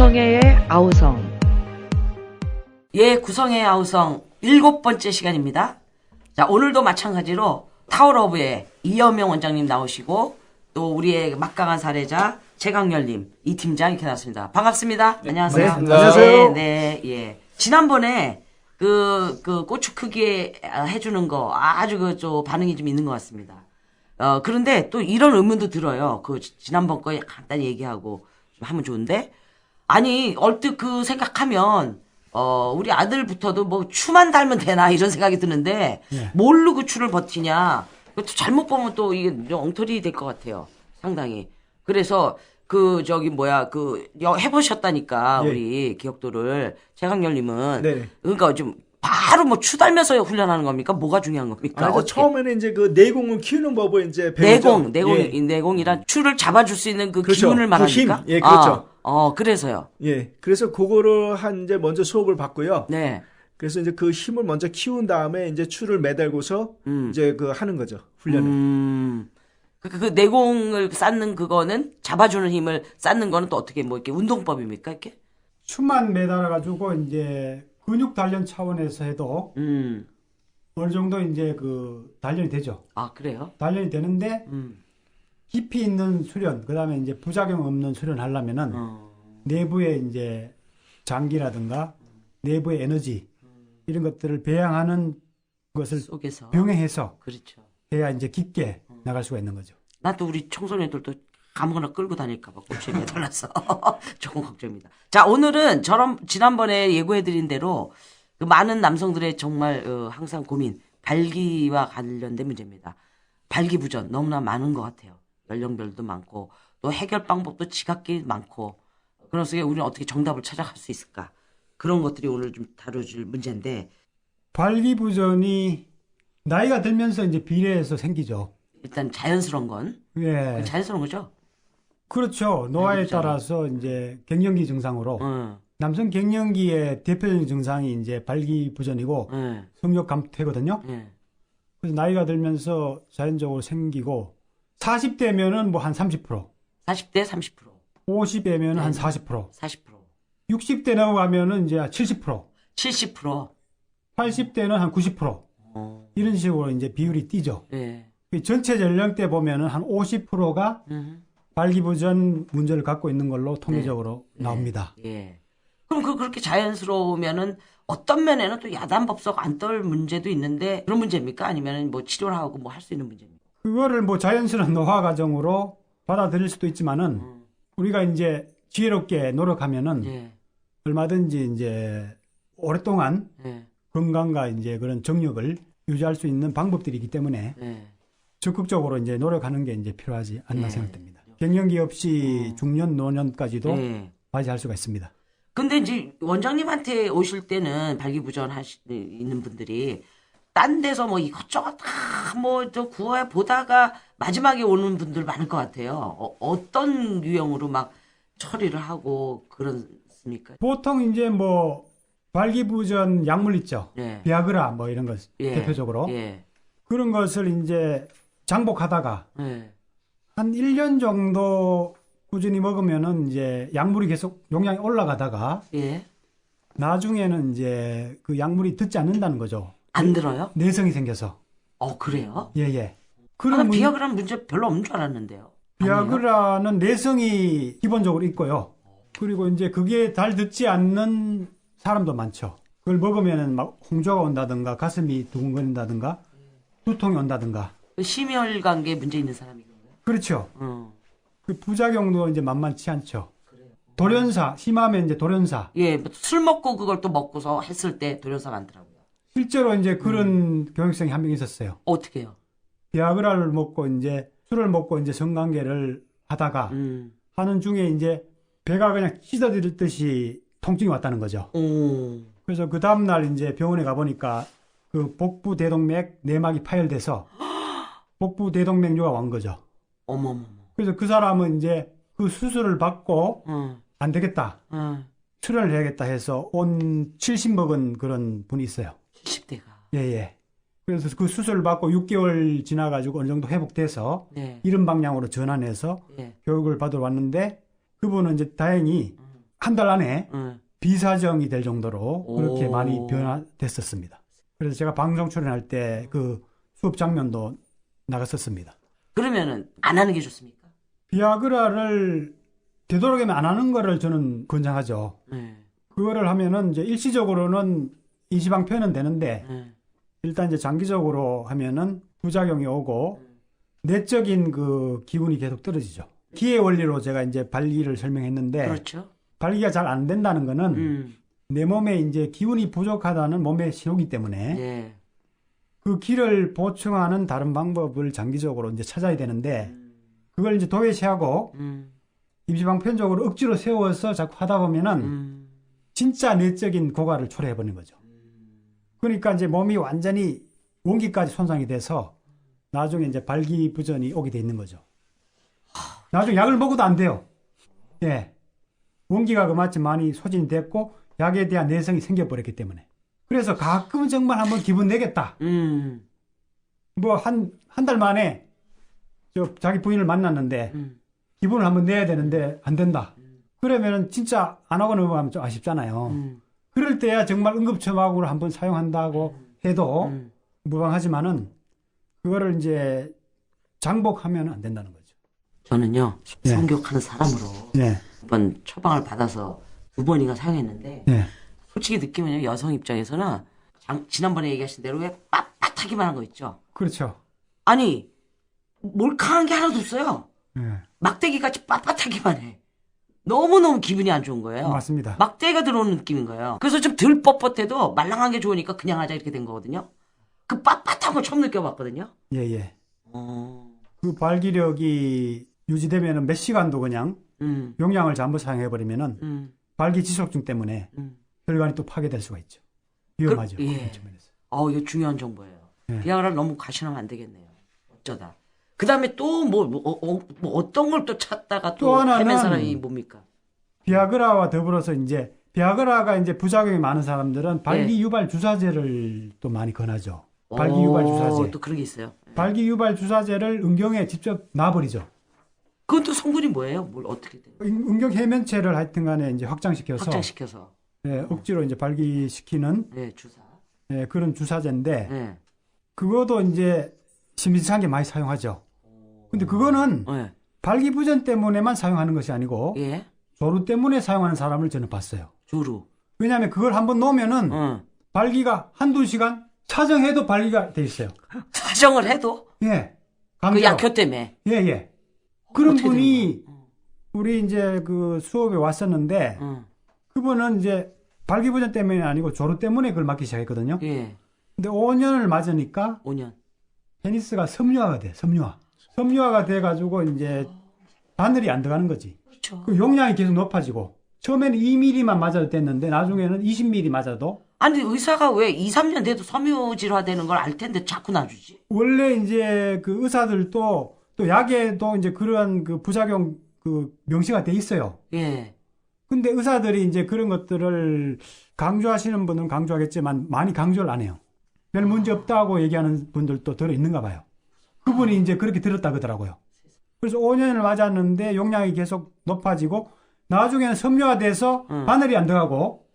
구성애의 아우성. 예, 구성애의 아우성 7번째 시간입니다. 자, 오늘도 마찬가지로 타워러브의 이현명 원장님 나오시고 또 우리의 막강한 사례자 최강렬님, 이 팀장 이렇게 나왔습니다. 반갑습니다. 네, 안녕하세요. 안녕하세요. 네, 예. 지난번에 그 고추 크기에 해주는 거 아주 좀 반응이 좀 있는 것 같습니다. 그런데 또 이런 의문도 들어요. 지난번 거에 간단히 얘기하고 좀 하면 좋은데. 아니, 얼뜻 생각하면, 우리 아들부터도 뭐 추만 달면 되나 이런 생각이 드는데, 네. 뭘로 그 추를 버티냐. 또 잘못 보면 또 이게 엉터리 될 것 같아요. 상당히. 그래서 해보셨다니까, 예. 우리 기억도를. 최강렬님은. 네. 그러니까 좀 바로 뭐 추 달면서 훈련하는 겁니까? 뭐가 중요한 겁니까? 처음에는 이제 그 내공을 키우는 법을 이제 배우죠. 내공이란 추를 잡아줄 수 있는 그 그렇죠. 기운을 말합니까? 그 힘. 예, 그렇죠. 그래서요. 예. 그래서 그거를 이제 먼저 수업을 받고요. 네. 그래서 이제 그 힘을 먼저 키운 다음에 이제 추를 매달고서 이제 하는 거죠. 훈련을. 그 내공을 쌓는 그거는 잡아주는 힘을 쌓는 거는 또 어떻게 뭐 이렇게 운동법입니까? 이렇게? 추만 매달아가지고 이제 근육 단련 차원에서 해도 어느 정도 이제 단련이 되죠. 아, 그래요? 단련이 되는데 깊이 있는 수련, 그다음에 이제 부작용 없는 수련 하려면은 내부의 이제 장기라든가 내부의 에너지 이런 것들을 배양하는 것을 속에서 병행해서 그렇죠. 해야 이제 깊게 나갈 수가 있는 거죠. 나 또 우리 청소년들도 아무거나 끌고 다닐까봐 고치에 매달라서 조금 걱정입니다. 자, 오늘은 지난번에 예고해드린 대로 그 많은 남성들의 정말 항상 고민, 발기와 관련된 문제입니다. 발기부전 너무나 많은 것 같아요. 연령별도 많고 또 해결 방법도 지각기 많고 그런 속에 우리는 어떻게 정답을 찾아갈 수 있을까? 그런 것들이 오늘 좀 다뤄줄 문제인데 발기부전이 나이가 들면서 이제 비례해서 생기죠. 일단 자연스러운 건 예. 자연스러운 거죠? 그렇죠. 노화에 발기부전. 따라서 이제 갱년기 증상으로 남성 갱년기의 대표적인 증상이 이제 발기부전이고 성욕 감퇴거든요. 그래서 나이가 들면서 자연적으로 생기고 40대면은 뭐 한 30%, 40대 30%, 50대면은 한 40%, 40%, 60대 넘어가면은 이제 70%, 70%. 80대는 한 90%. 이런 식으로 이제 비율이 뛰죠. 예. 전체 연령대 보면은 한 50%가 발기부전 문제를 갖고 있는 걸로 통계적으로 나옵니다. 예. 그럼 그렇게 자연스러우면은 어떤 면에는 또 야단법석 안 떨 문제도 있는데 그런 문제입니까? 아니면은 뭐 치료를 하고 뭐 할 수 있는 문제입니까? 그거를 뭐 자연스러운 노화 과정으로 받아들일 수도 있지만은 우리가 이제 지혜롭게 노력하면은 예. 얼마든지 이제 오랫동안 예. 건강과 이제 그런 정력을 유지할 수 있는 방법들이기 때문에 예. 적극적으로 이제 노력하는 게 이제 필요하지 않나 예. 생각됩니다. 갱년기 없이 중년, 노년까지도 예. 맞이할 수가 있습니다. 근데 이제 원장님한테 오실 때는 발기부전 있는 분들이 딴 데서 뭐 이것저것 다 뭐 저 구해 보다가 마지막에 오는 분들 많을 것 같아요. 어떤 유형으로 막 처리를 하고 그렇습니까? 보통 이제 뭐 발기부전 약물 있죠. 예. 비아그라 뭐 이런 것 예. 대표적으로 예. 그런 것을 이제 장복하다가 예. 한 1년 정도 꾸준히 먹으면은 이제 약물이 계속 용량이 올라가다가 예. 나중에는 이제 그 약물이 듣지 않는다는 거죠. 안 들어요? 내성이 생겨서. 그래요? 예예. 나는 비아그라는 문제 별로 없는 줄 알았는데요. 비아그라는 내성이 기본적으로 있고요. 그리고 이제 그게 잘 듣지 않는 사람도 많죠. 그걸 먹으면은 막 홍조가 온다든가 가슴이 두근거린다든가 두통이 온다든가. 심혈관계 문제 있는 사람이군요. 그렇죠. 그 부작용도 이제 만만치 않죠. 돌연사, 심하면 이제 돌연사. 예, 술 먹고 그걸 또 먹고서 했을 때 돌연사 많더라고요. 실제로 이제 그런 경역생이 한 명 있었어요. 어떻게 해요? 비아그라를 먹고 이제 술을 먹고 이제 성관계를 하다가 하는 중에 이제 배가 그냥 찢어질 통증이 왔다는 거죠. 그래서 그 다음날 이제 병원에 가보니까 그 복부 대동맥 내막이 파열돼서 복부 대동맥류가 왔는 거죠. 어머머머. 그래서 그 사람은 이제 그 수술을 받고 안 되겠다. 출혈을 해야겠다 해서 온 70 먹은 그런 분이 있어요. 70대가. 예예. 그래서 그 수술을 받고 6개월 지나가지고 어느 정도 회복돼서 네. 이런 방향으로 전환해서 네. 교육을 받으러 왔는데 그분은 이제 다행히 한 달 안에 네. 비사정이 될 정도로 그렇게 오. 많이 변화됐었습니다. 그래서 제가 방송 출연할 때 그 수업 장면도 나갔었습니다. 그러면은 안 하는 게 좋습니까? 비아그라를 되도록이면 안 하는 거를 저는 권장하죠. 네. 그거를 하면은 이제 일시적으로는 이지방표현은 되는데 네. 일단 이제 장기적으로 하면은 부작용이 오고 내적인 그 기운이 계속 떨어지죠. 기의 원리로 제가 이제 발기를 설명했는데 그렇죠. 발기가 잘 안 된다는 거는 내 몸에 이제 기운이 부족하다는 몸의 신호기 때문에 네. 그 기를 보충하는 다른 방법을 장기적으로 이제 찾아야 되는데 그걸 이제 도외시하고 임시방편적으로 억지로 세워서 자꾸 하다 보면은 진짜 내적인 고갈을 초래해버리는 거죠. 그러니까 이제 몸이 완전히 원기까지 손상이 돼서 나중에 이제 발기부전이 오게 돼 있는 거죠. 나중에 약을 먹어도 안 돼요. 예. 원기가 그만큼 많이 소진이 됐고 약에 대한 내성이 생겨버렸기 때문에. 그래서 가끔은 정말 한번 기분 내겠다. 뭐 한 달 만에 자기 부인을 만났는데 기분을 한번 내야 되는데 안 된다. 그러면은 진짜 안 하고 넘어가면 좀 아쉽잖아요. 그럴 때야 정말 응급처방으로 한번 사용한다고 해도 무방하지만은 그거를 이제 장복하면 안 된다는 거죠. 저는요 네. 성교하는 사람으로 네. 한번 처방을 받아서 2번인가 사용했는데 네. 솔직히 느끼면요 여성 입장에서는 지난번에 얘기하신 대로 왜 빳빳하기만 한 거 있죠. 그렇죠. 아니 몰캉한 게 하나도 없어요. 네. 막대기 같이 빳빳하기만 해. 너무너무 기분이 안 좋은 거예요. 맞습니다. 막대기가 들어오는 느낌인 거예요. 그래서 좀 덜 뻣뻣해도 말랑한 게 좋으니까 그냥 하자 이렇게 된 거거든요. 그 빳빳한 거 처음 느껴봤거든요. 예, 예. 어, 그 발기력이 유지되면은 몇 시간도 그냥 용량을 잘못 사용해버리면은 발기 지속증 때문에 혈관이 또 파괴될 수가 있죠. 위험하죠. 예. 그런 측면에서. 이거 중요한 정보예요. 네. 비아그라를 너무 과신하면 안 되겠네요. 어쩌다. 그 다음에 또 어떤 걸 또 찾다가 또 또 하나는 헤맨 사람이 뭡니까? 비아그라와 더불어서 이제 비아그라가 이제 부작용이 많은 사람들은 발기 유발 주사제를 또 많이 권하죠. 발기 유발 주사제. 또 그런 게 있어요. 발기 유발 주사제를 은경에 직접 놔버리죠. 그건 또 성분이 뭐예요? 뭘 어떻게 돼요? 은경 해면체를 하여튼간에 이제 확장시켜서 확장시켜서. 예, 억지로 이제 발기시키는 네, 주사. 예, 그런 주사제인데 네. 그것도 이제 심리상에 많이 사용하죠. 근데 그거는 네. 발기부전 때문에만 사용하는 것이 아니고 예. 조루 때문에 사용하는 사람을 저는 봤어요. 조루. 왜냐하면 그걸 한번 놓으면은 발기가 한두 시간 차정해도 발기가 돼 있어요. 사정을 해도 예. 그 강제로. 약효 때문에. 예, 예. 그런 어떻게 분이 우리 이제 그 수업에 왔었는데 그분은 이제 발기부전 때문이 아니고 조루 때문에 그걸 맞기 시작했거든요. 예. 근데 5년을 맞으니까 5년. 페니스가 섬유화가 돼. 섬유화가 돼 가지고 이제 바늘이 안 들어가는 거지. 그렇죠. 그 용량이 계속 높아지고 처음에는 2mm만 맞아도 됐는데 나중에는 20mm 맞아도 아니 의사가 왜 2, 3년 돼도 섬유질화되는 걸 알 텐데 자꾸 놔주지? 원래 이제 그 의사들도 또 약에도 이제 그러한 그 부작용 그 명시가 돼 있어요. 예. 근데 의사들이 이제 그런 것들을 강조하시는 분은 강조하겠지만 많이 강조를 안 해요. 별 문제 없다고 얘기하는 분들도 들어 있는가 봐요. 그분이 이제 그렇게 들었다 그러더라고요. 그래서 5년을 맞았는데 용량이 계속 높아지고 나중에는 섬유화돼서 바늘이 안 들어가고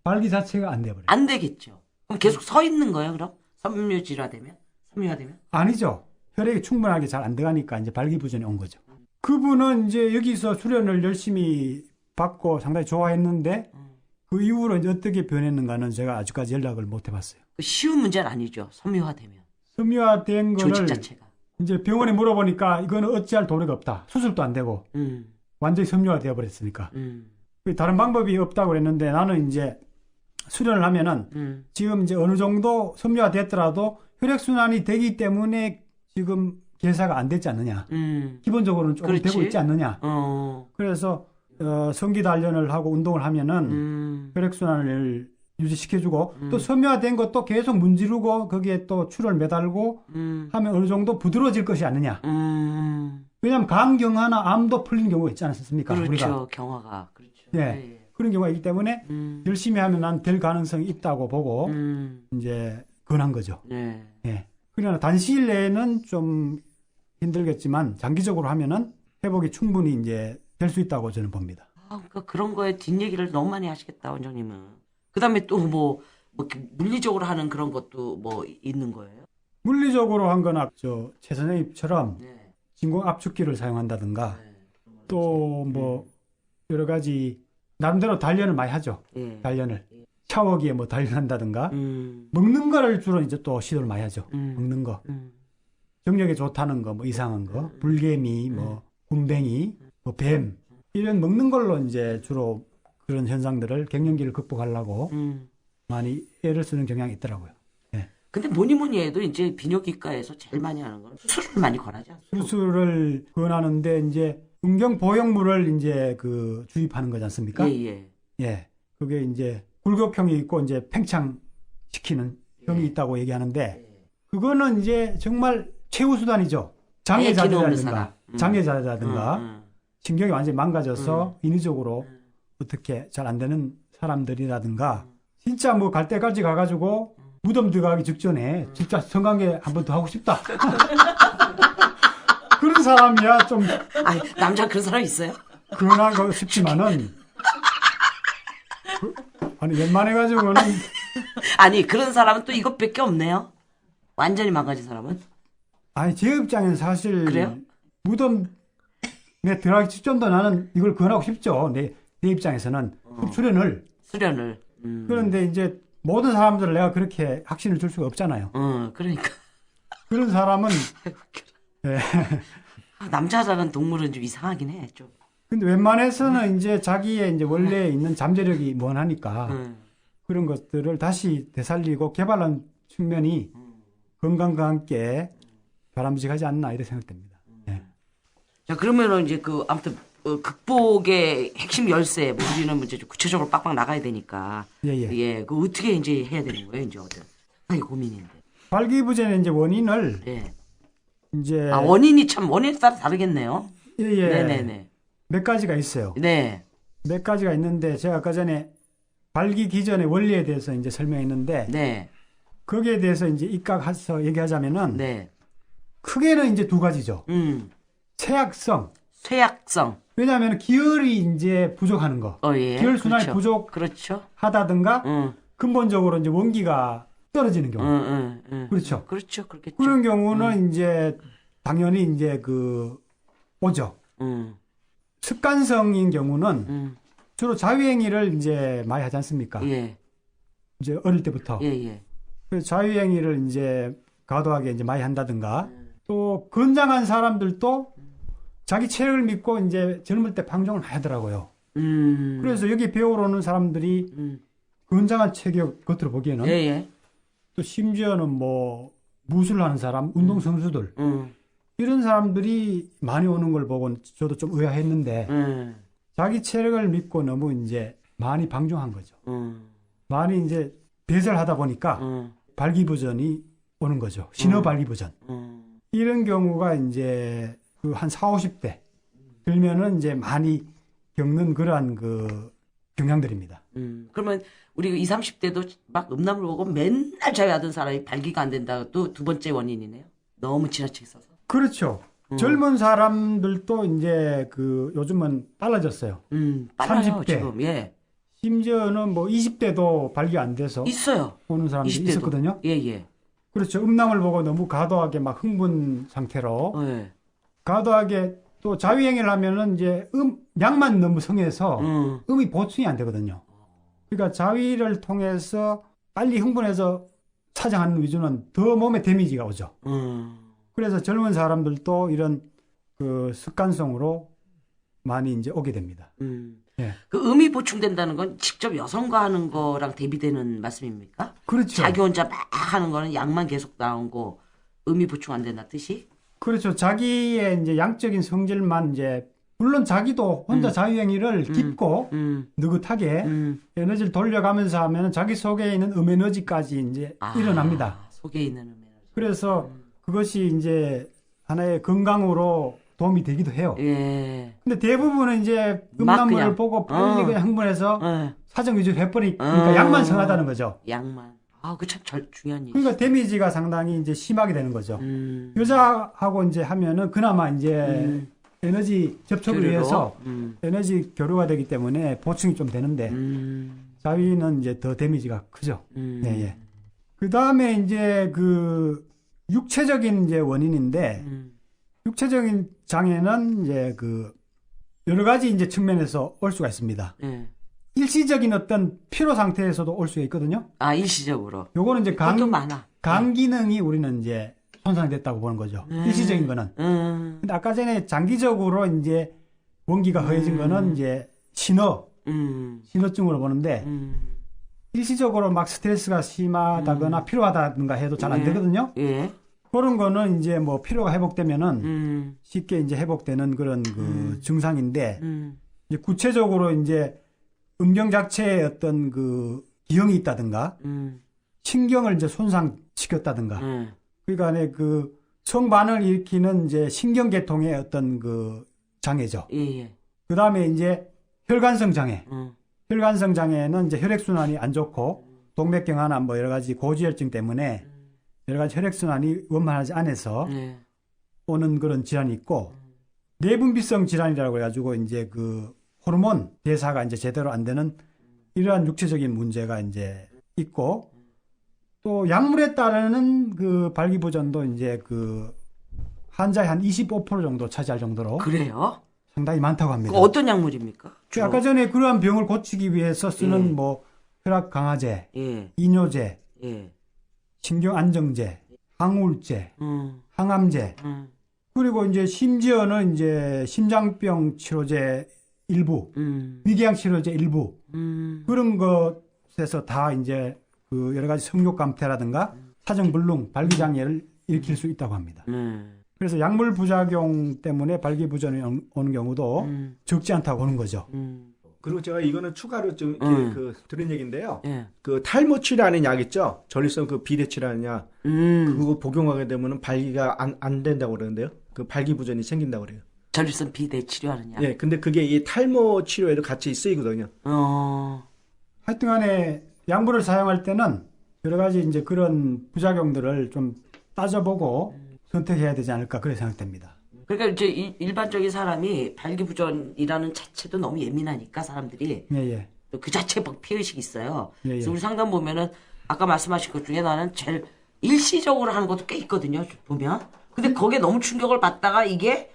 발기 자체가 안 돼버려요. 안 되겠죠. 그럼 계속 서 있는 거예요, 그럼? 섬유질화되면? 섬유화되면? 아니죠. 혈액이 충분하게 잘 안 들어가니까 이제 발기부전이 온 거죠. 그분은 이제 여기서 수련을 열심히 받고 상당히 좋아했는데 그 이후로 이제 어떻게 변했는가는 제가 아직까지 연락을 못 해봤어요. 쉬운 문제는 아니죠. 섬유화되면. 섬유화된 거를 조직 자체가. 이제 병원에 물어보니까 이거는 어찌할 도리가 없다. 수술도 안 되고 완전히 섬유화 되어버렸으니까. 다른 방법이 없다고 그랬는데 나는 이제 수련을 하면은 지금 이제 어느 정도 섬유화 됐더라도 혈액순환이 되기 때문에 지금 개사가 안 됐지 않느냐. 기본적으로는 조금 그렇지. 되고 있지 않느냐. 그래서 성기 단련을 하고 운동을 하면은 혈액순환을 유지시켜주고 또 섬유화된 것도 계속 문지르고 거기에 또 추를 매달고 하면 어느 정도 부드러워질 것이 않느냐. 왜냐하면 간경화나 암도 풀리는 경우가 있지 않습니까? 그렇죠. 우리가. 경화가. 그렇죠. 예. 예. 그런 경우가 있기 때문에 열심히 하면 난 될 가능성이 있다고 보고 이제 권한 거죠. 예. 예. 그러나 단시일 내에는 좀 힘들겠지만 장기적으로 하면은 회복이 충분히 이제 될 수 있다고 저는 봅니다. 그러니까 그런 거에 뒷얘기를 너무 많이 하시겠다, 원장님은. 그 다음에 또 뭐 물리적으로 하는 그런 것도 뭐 있는 거예요? 물리적으로 한 거나 최 선생님처럼 네. 진공 압축기를 사용한다든가 네. 또 뭐 여러 가지 나름대로 단련을 많이 하죠. 예. 단련을. 샤워기에 뭐 단련한다든가 음. 먹는 거를 주로 이제 또 시도를 많이 하죠. 먹는 거. 음. 정력에 좋다는 거, 뭐 이상한 거, 불개미, 뭐 굼벵이, 뭐 뱀 이런 먹는 걸로 이제 주로 그런 현상들을 갱년기를 극복하려고 많이 애를 쓰는 경향이 있더라고요. 예. 근데 뭐니 해도 이제 비뇨기과에서 제일 많이 하는 건 수술을 많이 권하지 않습니까? 수술을 권하는데 이제 음경 보형물을 이제 주입하는 거지 않습니까? 예. 예. 그게 이제 굴곡형이 있고 이제 팽창시키는 형이 있다고 얘기하는데 그거는 이제 정말 최후 수단이죠. 장애자들이라든가 신경이 완전히 망가져서 인위적으로 어떻게 잘 안 되는 사람들이라든가 진짜 뭐 갈 때까지 가가지고 무덤 들어가기 직전에 진짜 성관계 한 번 더 하고 싶다. 그런 사람이야 좀 아니, 남자 그런 사람 있어요? 그런하고 싶지만은 아니 웬만해가지고는 아니 그런 사람은 또 이것밖에 없네요. 완전히 망가진 사람은? 아니 제 입장에는 사실 그래요? 무덤에 들어가기 직전도 나는 이걸 권하고 싶죠. 내 입장에서는 수련을. 그런데 이제 모든 사람들을 내가 그렇게 확신을 줄 수가 없잖아요. 그러니까. 그런 사람은 예. 남자라는 동물은 좀 이상하긴 해, 좀. 근데 웬만해서는 이제 자기의 이제 원래 있는 잠재력이 원하니까 그런 것들을 다시 되살리고 개발한 측면이 건강과 함께 바람직하지 않나 이렇게 생각됩니다. 예. 자, 그러면은 이제 아무튼 극복의 핵심 열쇠, 뭐 우리는 이제 좀 구체적으로 빡빡 나가야 되니까. 예. 그 어떻게 이제 해야 되는 거예요, 이제 상당히 고민인데. 발기부전의 이제 원인을 예. 이제 원인에 따라 다르겠네요. 예. 네네네. 몇 가지가 있어요. 네. 몇 가지가 있는데 제가 아까 전에 발기 기전의 원리에 대해서 이제 설명했는데 네. 거기에 대해서 이제 입각해서 얘기하자면은 네. 크게는 이제 두 가지죠. 쇠약성. 왜냐하면 기혈이 이제 부족하는 거. 예. 기혈 순환이 그렇죠. 부족하다든가 근본적으로 이제 원기가 떨어지는 경우. 그렇죠. 그렇죠. 그렇겠죠. 그런 경우는 이제 당연히 이제 오죠. 습관성인 경우는 주로 자유행위를 이제 많이 하지 않습니까? 예. 이제 어릴 때부터. 예. 그래서 자유행위를 이제 과도하게 이제 많이 한다든가 또 건장한 사람들도 자기 체력을 믿고 이제 젊을 때 방종을 많이 하더라고요. 그래서 여기 배우러 오는 사람들이 건장한 체격 겉으로 보기에는 예. 또 심지어는 뭐 무술을 하는 사람, 운동선수들 이런 사람들이 많이 오는 걸 보고 저도 좀 의아했는데 자기 체력을 믿고 너무 이제 많이 방종한 거죠. 많이 이제 배설하다 보니까 발기부전이 오는 거죠. 신어발기부전. 이런 경우가 이제 한 40, 50대 들면은 이제 많이 겪는 그러한 경향들입니다. 그러면 우리 20, 30대도 막 음란물 보고 맨날 자유하던 사람이 발기가 안 된다. 또 두 번째 원인이네요. 너무 지나치게 써서. 그렇죠. 젊은 사람들도 이제 요즘은 빨라졌어요. 빨라요, 30대. 지금. 예. 심지어는 뭐 20대도 발기 안 돼서 있어요. 오는 사람들이 20대도. 있었거든요. 예. 그렇죠. 음란물 보고 너무 과도하게 막 흥분 상태로 예. 과도하게 또 자유행위를 하면은 이제 약만 너무 성해서 음이 보충이 안 되거든요. 그러니까 자위를 통해서 빨리 흥분해서 차장하는 위주는 더 몸에 데미지가 오죠. 그래서 젊은 사람들도 이런 습관성으로 많이 이제 오게 됩니다. 예. 그 음이 보충된다는 건 직접 여성과 하는 거랑 대비되는 말씀입니까? 그렇죠. 자기 혼자 막 하는 거는 약만 계속 나오고 음이 보충 안 된다 뜻이? 그렇죠. 자기의 이제 양적인 성질만 이제 물론 자기도 혼자 자유행위를 깊고 느긋하게 에너지를 돌려가면서 하면 자기 속에 있는 에너지까지 이제 일어납니다. 속에 있는 에너지. 그래서 그것이 이제 하나의 건강으로 도움이 되기도 해요. 예. 근데 대부분은 이제 음란물을 보고 빨리 그냥 흥분해서 사정 위주로 해버리니까 약만 성하다는 거죠. 약만. 그 참 중요한 얘기. 그러니까 데미지가 상당히 이제 심하게 되는 거죠. 여자하고 이제 하면은 그나마 이제 에너지 접촉을 교류로? 위해서 에너지 교류가 되기 때문에 보충이 좀 되는데 자위는 이제 더 데미지가 크죠. 예, 예. 그 다음에 이제 그 육체적인 이제 원인인데 육체적인 장애는 이제 그 여러 가지 이제 측면에서 올 수가 있습니다. 예. 일시적인 어떤 피로 상태에서도 올 수가 있거든요. 아, 일시적으로. 요거는 이제 그것도 많아. 간 기능이 우리는 이제 손상됐다고 보는 거죠. 일시적인 거는. 근데 아까 전에 장기적으로 이제 원기가 허해진 거는 이제 신호증으로 보는데 일시적으로 막 스트레스가 심하다거나 필요하다든가 해도 잘 안 되거든요. 예. 그런 거는 이제 뭐 피로가 회복되면은 쉽게 이제 회복되는 그런 그 증상인데 이제 구체적으로 이제 음경 자체에 어떤 그 기형이 있다든가 신경을 이제 손상시켰다든가 그러니까 그 성반응을 일으키는 이제 신경계통의 어떤 그 장애죠. 예, 예. 그 다음에 이제 혈관성 장애. 혈관성 장애는 이제 혈액순환이 안 좋고 동맥경화나 뭐 여러 가지 고지혈증 때문에 여러 가지 혈액순환이 원만하지 않아서 네. 오는 그런 질환이 있고 내분비성 질환이라고 해가지고 이제 그 호르몬 대사가 이제 제대로 안 되는 이러한 육체적인 문제가 이제 있고 또 약물에 따르는 그 발기부전도 이제 그 환자의 한 25% 정도 차지할 정도로 그래요? 상당히 많다고 합니다. 그 어떤 약물입니까? 그 아까 전에 그러한 병을 고치기 위해서 쓰는 뭐 혈압 강화제, 예. 이뇨제, 예. 신경 안정제, 항우울제, 항암제, 그리고 이제 심지어는 이제 심장병 치료제 일부, 위궤양 치료제 일부 그런 것에서 다 이제 그 여러 가지 성욕 감퇴라든가 사정불능, 발기장애를 일으킬 수 있다고 합니다. 그래서 약물 부작용 때문에 발기부전이 오는 경우도 적지 않다고 보는 거죠. 그리고 제가 이거는 추가로 좀 이렇게 그 들은 얘기인데요. 예. 그 탈모치라는 약 있죠. 전립선 그 비대치라는 약. 그거 복용하게 되면은 발기가 안 된다고 그러는데요. 그 발기부전이 생긴다고 그래요. 전립선 비대 치료하는 약. 예. 근데 그게 이 탈모 치료에도 같이 쓰이거든요. 하여튼간에 약물을 사용할 때는 여러 가지 이제 그런 부작용들을 좀 따져보고 선택해야 되지 않을까 그렇게 생각됩니다. 그러니까 이제 일반적인 사람이 발기부전이라는 자체도 너무 예민하니까 사람들이 예. 또 그 자체에 막 피의식이 있어요. 예. 그래서 우리 상담 보면은 아까 말씀하신 것 중에 나는 제일 일시적으로 하는 것도 꽤 있거든요. 보면. 근데 거기에 너무 충격을 받다가 이게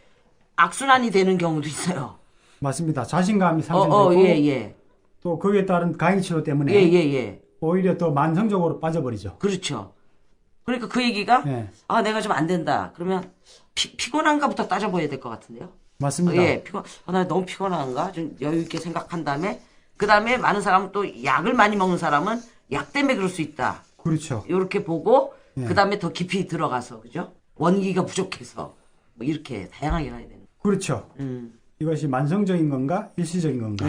악순환이 되는 경우도 있어요. 맞습니다. 자신감이 상승되고 예. 또 거기에 따른 가행치료 때문에 예. 오히려 더 만성적으로 빠져버리죠. 그렇죠. 그러니까 그 얘기가 예. 아 내가 좀 안 된다. 그러면 피곤한가부터 따져봐야 될 것 같은데요. 맞습니다. 예, 나 너무 피곤한가? 좀 여유 있게 생각한 다음에 그 다음에 많은 사람은 또 약을 많이 먹는 사람은 약 때문에 그럴 수 있다. 그렇죠. 이렇게 보고 예. 그 다음에 더 깊이 들어가서 그죠? 원기가 부족해서 뭐 이렇게 다양하게 가야 되는. 그렇죠. 이것이 만성적인 건가 일시적인 건가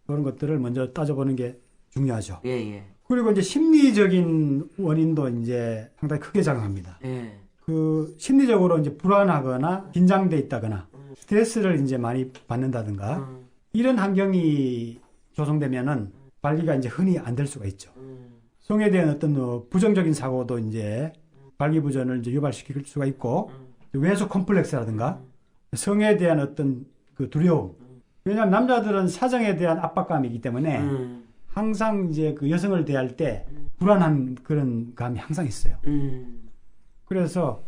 그런 것들을 먼저 따져보는 게 중요하죠. 예. 그리고 이제 심리적인 원인도 이제 상당히 크게 작용합니다. 예. 그 심리적으로 이제 불안하거나 긴장돼 있다거나 스트레스를 이제 많이 받는다든가 이런 환경이 조성되면은 발기가 이제 흔히 안 될 수가 있죠. 성에 대한 어떤 부정적인 사고도 이제 발기부전을 이제 유발시킬 수가 있고 외소 컴플렉스라든가 성에 대한 어떤 그 두려움. 왜냐하면 남자들은 사정에 대한 압박감이기 때문에 항상 이제 그 여성을 대할 때 불안한 그런 감이 항상 있어요. 그래서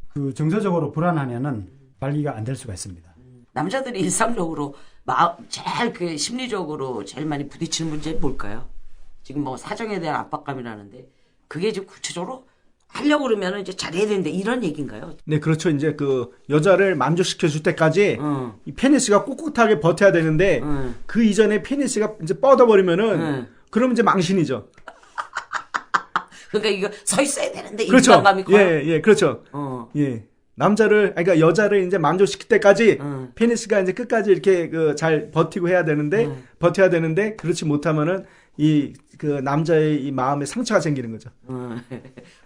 그 정서적으로 불안하면은 발기가 안 될 수가 있습니다. 남자들이 일상적으로 제일 그 심리적으로 제일 많이 부딪히는 문제는 뭘까요? 지금 뭐 사정에 대한 압박감이라는데 그게 지금 구체적으로 하려고 그러면 이제 잘해야 되는데 이런 얘기인가요? 네, 그렇죠. 이제 그 여자를 만족시켜 줄 때까지 이 페니스가 꿋꿋하게 버텨야 되는데 그 이전에 페니스가 이제 뻗어버리면은 그럼 이제 망신이죠. 그러니까 이거 서 있어야 되는데 그렇죠. 인간감이 커요. 예, 그렇죠. 예. 그러니까 여자를 이제 만족시킬 때까지 페니스가 이제 끝까지 이렇게 그 잘 버티고 해야 되는데 버텨야 되는데 그렇지 못하면은 이 그 남자의 이 마음에 상처가 생기는 거죠.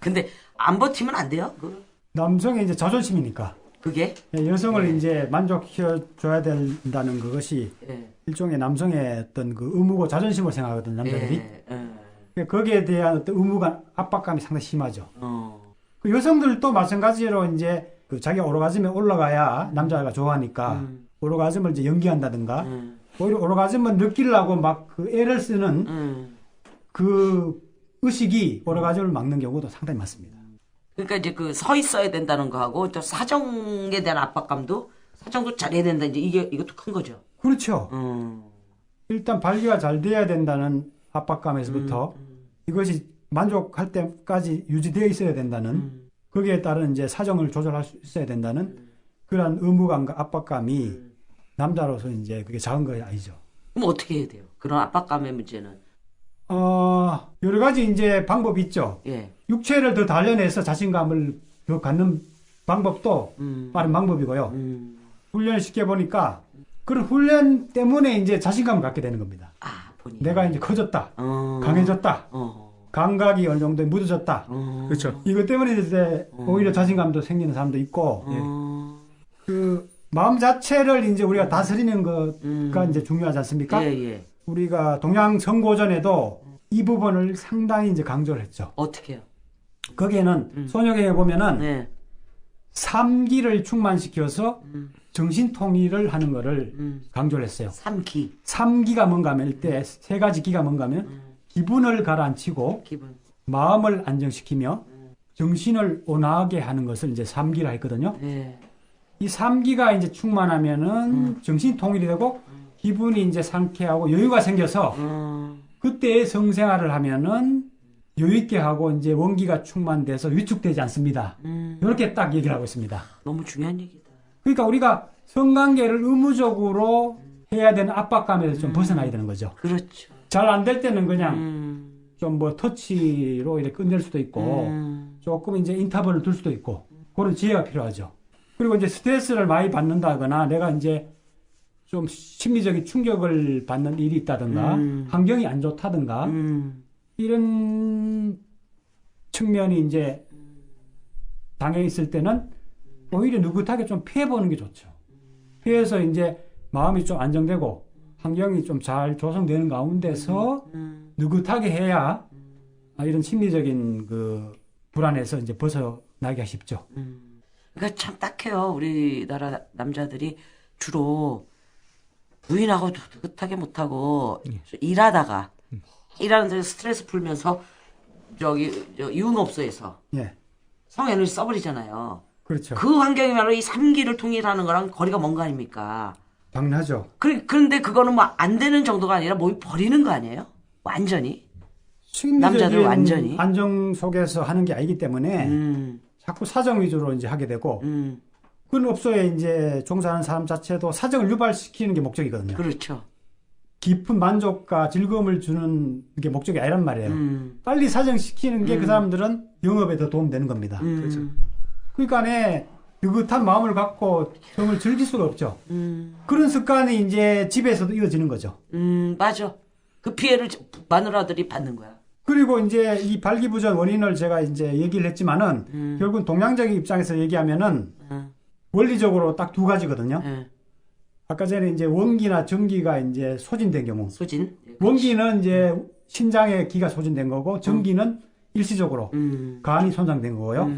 근데 안 버티면 안 돼요? 남성의 이제 자존심이니까. 그게? 여성을 이제 만족시켜줘야 된다는 그것이 일종의 남성의 어떤 그 의무고 자존심을 생각하거든 남자들이. 거기에 대한 어떤 의무감, 압박감이 상당히 심하죠. 그 여성들도 마찬가지로 이제 그 자기가 오르가즘에 올라가야 남자가 좋아하니까 오르가즘을 이제 연기한다든가 오히려 오르가즘을 느끼려고 막 그 애를 쓰는 그 의식이 오르가즘을 막는 경우도 상당히 많습니다. 그러니까 이제 그 서 있어야 된다는 거하고 또 사정에 대한 압박감도 사정도 잘해야 된다. 이제 이것도 큰 거죠. 그렇죠. 일단 발기가 잘 돼야 된다는 압박감에서부터 이것이 만족할 때까지 유지되어 있어야 된다는 거기에 따른 이제 사정을 조절할 수 있어야 된다는 그러한 의무감과 압박감이 남자로서 이제 그게 작은 것이 아니죠. 그럼 어떻게 해야 돼요? 그런 압박감의 문제는? 여러 가지 이제 방법이 있죠. 예. 육체를 더 단련해서 자신감을 더 갖는 방법도 빠른 방법이고요. 훈련을 시켜보니까 그런 훈련 때문에 이제 자신감을 갖게 되는 겁니다. 본인. 내가 이제 커졌다. 강해졌다. 감각이 어느 정도 묻어졌다. 그렇죠. 이것 때문에 이제 오히려 자신감도 생기는 사람도 있고, 그 마음 자체를 이제 우리가 다스리는 것가 이제 중요하지 않습니까? 예. 우리가 동양 선고전에도 이 부분을 상당히 이제 강조를 했죠. 어떻게요? 거기에는 손역에 보면은 네. 3기를 충만시켜서 정신 통일을 하는 거를 강조를 했어요. 3기. 3기가 뭔가 하면 이때 세 가지 기가 뭔가 하면 기분을 가라앉히고 기분. 마음을 안정시키며 정신을 온화하게 하는 것을 이제 3기라 했거든요. 네. 이 3기가 이제 충만하면은 정신 통일이 되고 기분이 이제 상쾌하고 여유가 생겨서 그때 성생활을 하면은 여유있게 하고 이제 원기가 충만돼서 위축되지 않습니다. 이렇게 딱 얘기를 하고 있습니다. 너무 중요한 얘기다. 그러니까 우리가 성관계를 의무적으로 해야 되는 압박감에서 좀 벗어나야 되는 거죠. 그렇죠. 잘 안 될 때는 그냥 좀 뭐 터치로 이렇게 끝낼 수도 있고 조금 이제 인터벌을 둘 수도 있고 그런 지혜가 필요하죠. 그리고 이제 스트레스를 많이 받는다거나 내가 이제 좀 심리적인 충격을 받는 일이 있다든가 환경이 안 좋다든가 이런 측면이 이제 당해 있을 때는 오히려 느긋하게 좀 피해보는 게 좋죠. 피해서 이제 마음이 좀 안정되고 환경이 좀 잘 조성되는 가운데서 느긋하게 해야 이런 심리적인 그 불안에서 이제 벗어나기가 쉽죠. 그러니까 참 딱해요. 우리나라 남자들이 주로 부인하고 느긋하게 못하고 일하다가 일하는데 스트레스 풀면서 유흥업소에서 성에너지 써버리잖아요. 그렇죠. 그 환경이야말로 이 3기를 통일하는 거랑 거리가 먼 거 아닙니까? 당연하죠. 그런데 그거는 뭐 안 되는 정도가 아니라 뭐 버리는 거 아니에요? 완전히. 남자들 심리적인 완전히. 안정 속에서 하는 게 아니기 때문에 자꾸 사정 위주로 이제 하게 되고 그런 업소에 이제 종사하는 사람 자체도 사정을 유발시키는 게 목적이거든요. 그렇죠. 깊은 만족과 즐거움을 주는 게 목적이 아니란 말이에요. 빨리 사정시키는 게 그 사람들은 영업에 더 도움되는 겁니다. 그렇죠. 그러니까 느긋한 마음을 갖고 정을 즐길 수가 없죠. 그런 습관이 이제 집에서도 이어지는 거죠. 맞아. 그 피해를 마누라들이 받는 거야. 그리고 이제 이 발기부전 원인을 제가 이제 얘기를 했지만은 결국은 동양적인 입장에서 얘기하면은 원리적으로 딱 두 가지거든요. 아까 전에 이제 원기나 정기가 이제 소진된 경우. 소진. 원기는 이제 신장의 기가 소진된 거고 정기는 일시적으로 간이 손상된 거고요.